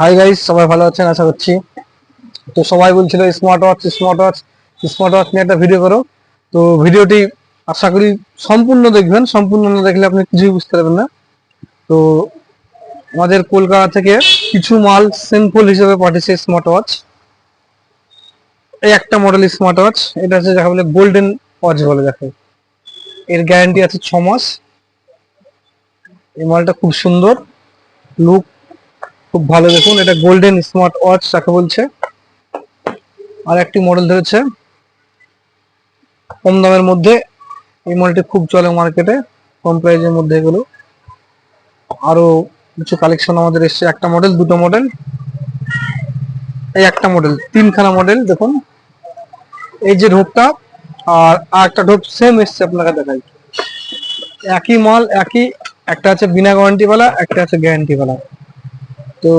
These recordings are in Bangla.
হাই গাইস, সবাই ভালো আছেন আশা করছি। তো সবাই বলছিল smart watch smart watch smart watch নিয়ে একটা ভিডিও করো। তো ভিডিওটি আশা করি সম্পূর্ণ দেখবেন, সম্পূর্ণ না দেখলে আপনি কিছুই বুঝতে পারবেন না। তো আমাদের কলকাতা থেকে কিছু মাল সিম্পল হিসেবে পাঠিয়েছে স্মার্ট ওয়াচ। এই একটা মডেল স্মার্ট ওয়াচ, এটা হচ্ছে যাকে বলে গোল্ডেন ওয়াচ বলে। দেখো, এর গ্যারান্টি আছে 6 মাস। এই মালটা খুব সুন্দর, লুক খুব ভালো। দেখুন, এটা গোল্ডেন স্মার্ট ওয়াচ যাকে বলছে। আর একটি মডেল ধরেছে কম দামের মধ্যে, এই মডেলটি খুব চলে মার্কেটে, কম প্রাইজের মধ্যে। এগুলো আরো কিছু কালেকশন আমাদের এসছে। একটা মডেল, দুটো মডেল, এই একটা মডেল, তিনখানা মডেল। দেখুন, এই যে ঢোপটা আর একটা ঢোপ সেম এসছে, আপনাকে দেখাই। একই মাল, একই। একটা আছে বিনা ওয়ারেন্টি वाला, একটা আছে গ্যারান্টি वाला। তো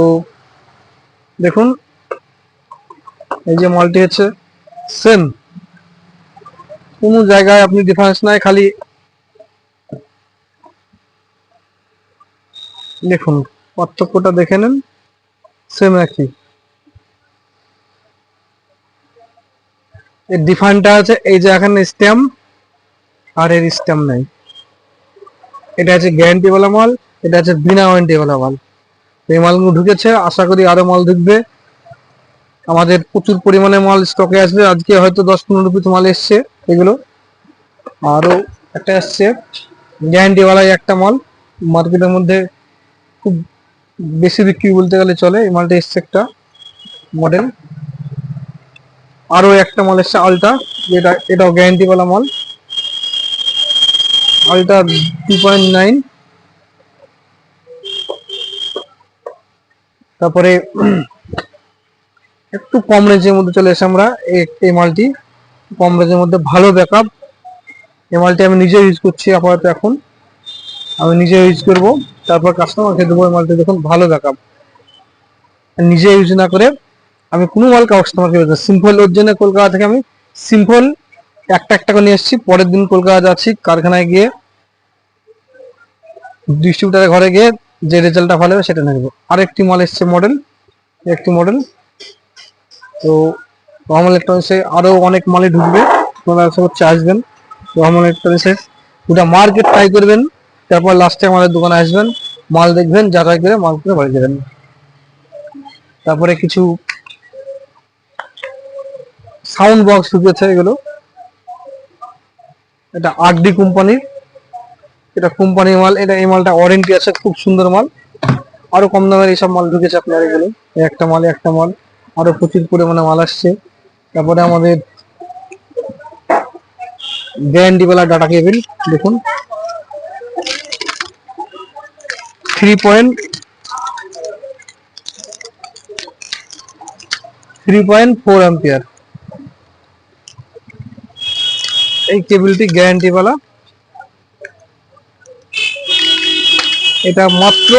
দেখুন, এই যে মালটি হচ্ছে সেম, কোনো জায়গায় আপনি ডিফারেন্স নাই। খালি দেখুন, পার্থক্যটা দেখে নেন, সেম একই। এর ডিফারেন্টটা আছে এই যে এখানে স্ট্যাম্প, আর এর স্ট্যাম্প নাই। এটা আছে গ্যারান্টি वाला মাল, এটা আছে বিনা ওয়ারেন্টি वाला মাল। এই মালগুলো ঢুকেছে, আশা করি আরো মাল ঢুকবে। আমাদের প্রচুর পরিমাণে মাল স্টকে আসবে। আজকে হয়তো 10-15 পিস মাল এসছে এগুলো। আরো একটা এসছে গ্যারান্টি वाला একটা মাল, মার্কেটের মধ্যে খুব বেশি বিক্রি বলতে গেলে চলে। এই মালটা এসছে একটা মডেল। আরো একটা মাল এসছে আলটা, যেটা এটাও গ্যারান্টি वाला মাল। আলটা 2.9। তারপরে একটু কম রেঞ্জের মধ্যে চলে এসে আমরা এই মালটি, কম রেঞ্জের মধ্যে ভালো ব্যাকআপ। এই মালটি আমি নিজে ইউজ করছি আপাতত। এখন আমি নিজে ইউজ করব, তারপর কাস্টমারকে দেবো। এই মালটি দেখুন, ভালো ব্যাকআপ। নিজে ইউজ না করে আমি কোনো মাল কাস্টমারকে দেবো। সিম্পল, ওর জন্য কলকাতা থেকে আমি সিম্পল একটা একটা করে নিয়ে এসেছি। পরের দিন কলকাতা যাচ্ছি, কারখানায় গিয়ে ডিস্ট্রিবিউটারের ঘরে গিয়ে যে রেজাল্টটা ভালো হবে সেটা নেবো। আরেকটি মাল এসছে মডেল, একটি মডেল। তো রহমান ইলেকট্রনিক্সে আরো অনেক মালই ঢুকবে, আপনারা আশা করছি আসবেন রহমান ইলেকট্রনিক্সে। পুরো মার্কেট ট্রাই করবেন, তারপর লাস্টে আমাদের দোকানে আসবেন, মাল দেখবেন, যাচাই করে মাল করে বাড়ি যাবেন। তারপরে কিছু সাউন্ড বক্স ঢুকেছে এগুলো। এটা আরডি কোম্পানির, এটা কোম্পানির মাল। এটা এই মালটা ওয়ারেন্টি আছে, খুব সুন্দর মাল। আরো কম দামের এইসব মাল ঢুকেছে আপনার এগুলো। এই একটা মাল, একটা মাল, আরো প্রচুর পরিমাণে মাল আসছে। তারপরে আমাদের গ্যারান্টি वाला ডাটা কেবিল দেখুন, 3.4 অ্যাম্পিয়ার। এই কেবিলটি গ্যারান্টি वाला। এটা মাত্র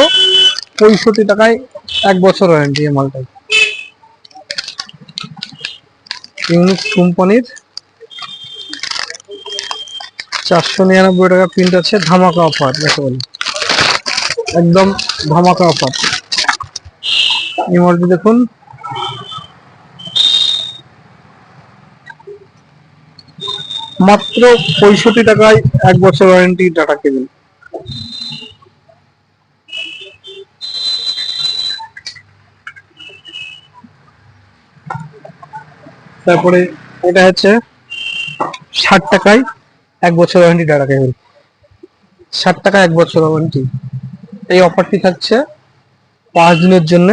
65 টাকায় 1 বছর ওয়ারেন্টি। এই মালটা ইউনিক্স কোম্পানির, 499 টাকা প্রিন্ট আছে। ধামাকা অফার যাকে বলে, একদম ধামাকা অফার। এই মালটি দেখুন, মাত্র 65 টাকায় 1 বছর ওয়ারেন্টি ডাটা কেবিল। তারপরে এটা হচ্ছে 60 টাকায় 1 বছর ওয়ারেন্টি ডাটা কেবিল। 60 টাকায় 1 বছর ওয়ারেন্টি। এই অফারটি থাকছে 5 দিনের জন্য।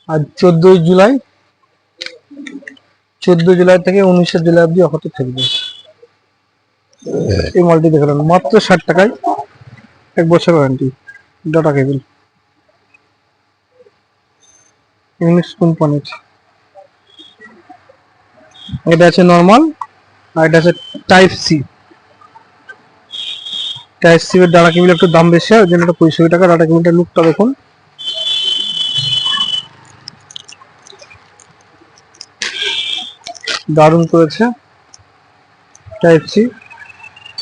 আর 14 জুলাই, 14 জুলাই থেকে 19 জুলাই অব্দি অফারটি থাকবে। এই মালটি দেখলাম মাত্র 60 টাকায় 1 বছর ওয়ারেন্টি ডাটা কেবিল, ইউনিক্স কোম্পানির। এটা আছে নর্মাল, আর এটা আছে টাইপ সি। টাইপ সি এর ডাটা কেবিল একটু দাম বেশি, ওই জন্য এটা 65 টাকা। ডাটা কেবিলটার লুকটা দেখুন, দারুণ করেছে। টাইপ সি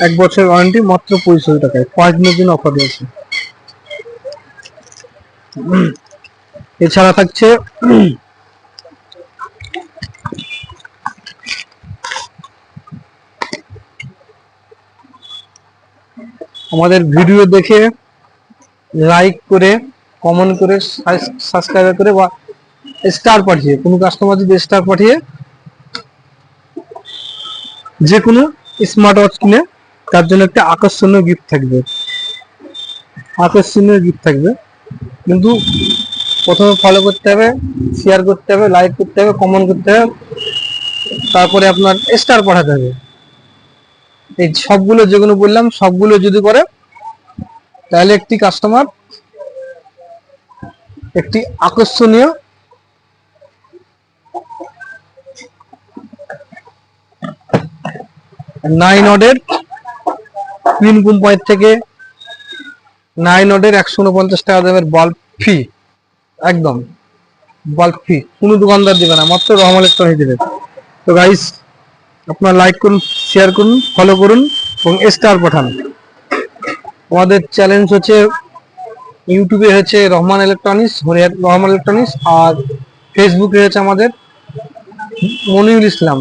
1 বছর ওয়ারেন্টি মাত্র 65 টাকায়, 5 দিনের জন্য অফার রয়েছে। এছাড়া থাকছে আমাদের ভিডিও দেখে লাইক করে, কমেন্ট করে, সাবস্ক্রাইব করে বা স্টার পাঠিয়ে, কোনো কাস্টমার যদি স্টার পাঠিয়ে যে কোনো স্মার্ট ওয়াচ কিনে তার জন্য একটা আকর্ষণীয় গিফট থাকবে, কিন্তু প্রথমে ফলো করতে হবে, শেয়ার করতে হবে, লাইক করতে হবে, কমেন্ট করতে হবে, তারপরে আপনার স্টার পাঠাতে হবে। এই সবগুলো যেগুলো বললাম সবগুলো যদি করে তাহলে একটি কাস্টমার একটি আকর্ষণীয় নাইন ওডের পিন কোম্পানি থেকে 9 ওডের 149 টাকা দামের বাল্ব ফ্রি, একদম বাল্ব ফ্রি, কোনো দোকানদার দেবে না, মাত্র রহমান ইলেকট্রনিক্স দেবে। তো গাইস আপনারা লাইক করুন, শেয়ার করুন, ফলো করুন এবং স্টার পাঠান। আমাদের চ্যালেঞ্জ হচ্ছে ইউটিউবে হচ্ছে রহমান ইলেকট্রনিক্স, আর ফেসবুকে হচ্ছে আমাদের মনিরুল ইসলাম।